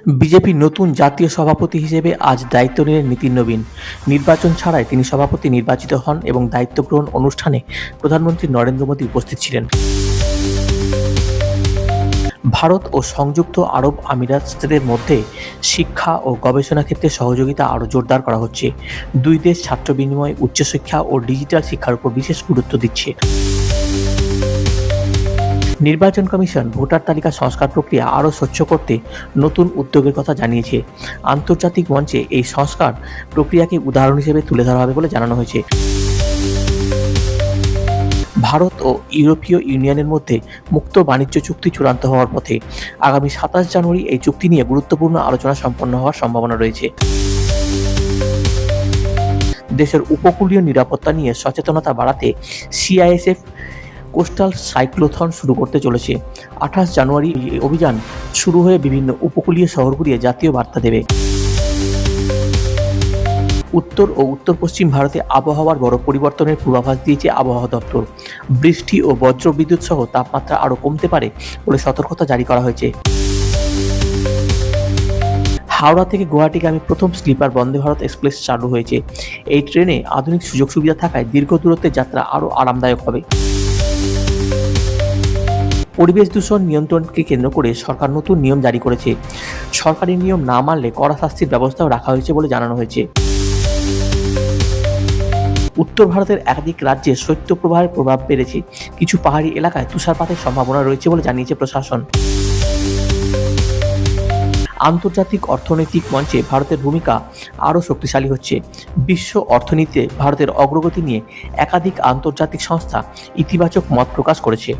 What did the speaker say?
বিজেপির নতুন জাতীয় সভাপতি হিসেবে আজ দায়িত্ব নিলেন নীতিন নবীন। নির্বাচন ছাড়াই তিনি সভাপতি নির্বাচিত হন এবং দায়িত্ব গ্রহণ অনুষ্ঠানে প্রধানমন্ত্রী নরেন্দ্র মোদী উপস্থিত ছিলেন। ভারত ও সংযুক্ত আরব আমিরাতের মধ্যে শিক্ষা ও গবেষণা ক্ষেত্রে সহযোগিতা আরও জোরদার করা হচ্ছে। দুই দেশ ছাত্র বিনিময়, উচ্চশিক্ষা ও ডিজিটাল শিক্ষার উপর বিশেষ গুরুত্ব দিচ্ছে। নির্বাচন কমিশন ভোটার তালিকা সংস্কার প্রক্রিয়া আরও স্বচ্ছ করতে নতুন উদ্যোগের কথা জানিয়েছে। আন্তর্জাতিক মঞ্চে এই সংস্কার প্রক্রিয়াকে উদাহরণ হিসেবে তুলে ধরা হবে বলে জানানো হয়েছে। ভারত ও ইউরোপীয় ইউনিয়নের মধ্যে মুক্ত বাণিজ্য চুক্তি চূড়ান্ত হওয়ার পথে। আগামী 27 জানুয়ারি এই চুক্তি নিয়ে গুরুত্বপূর্ণ আলোচনা সম্পন্ন হওয়ার সম্ভাবনা রয়েছে। দেশের উপকূলীয় নিরাপত্তা নিয়ে সচেতনতা বাড়াতে সিআইএসএফ কোস্টাল সাইক্লোথন শুরু করতে চলেছে। 28 জানুয়ারি এই অভিযান শুরু হয়ে বিভিন্ন উপকূলীয় শহরগুলিতে জাতীয় বার্তা দেবে। উত্তর ও উত্তর পশ্চিম ভারতে আবহাওয়ার বড় পরিবর্তনের পূর্বাভাস দিয়েছে আবহাওয়া দপ্তর। বৃষ্টি ও বজ্রবিদ্যুৎ সহ তাপমাত্রা আরও কমতে পারে বলে সতর্কতা জারি করা হয়েছে। হাওড়া থেকে গুয়াহাটিগামী প্রথম স্লিপার বন্দে ভারত এক্সপ্রেস চালু হয়েছে। এই ট্রেনে আধুনিক সুযোগ সুবিধা থাকায় দীর্ঘ দূরত্বের যাত্রা আরও আরামদায়ক হবে। পরিবেশ দূষণ নিয়ন্ত্রণকে কেন্দ্র করে সরকার নতুন নিয়ম জারি করেছে। সরকারি নিয়ম না মানলে কড়া শাস্তির ব্যবস্থাও রাখা হয়েছে বলে জানানো হয়েছে। উত্তর ভারতের একাধিক রাজ্যে শৈত্যপ্রবাহের প্রভাব বেড়েছে। কিছু পাহাড়ি এলাকায় তুষারপাতের সম্ভাবনা রয়েছে বলে জানিয়েছে প্রশাসন। আন্তর্জাতিক অর্থনৈতিক মঞ্চে ভারতের ভূমিকা আরও শক্তিশালী হচ্ছে। বিশ্ব অর্থনীতিতে ভারতের অগ্রগতি নিয়ে একাধিক আন্তর্জাতিক সংস্থা ইতিবাচক মত প্রকাশ করেছে।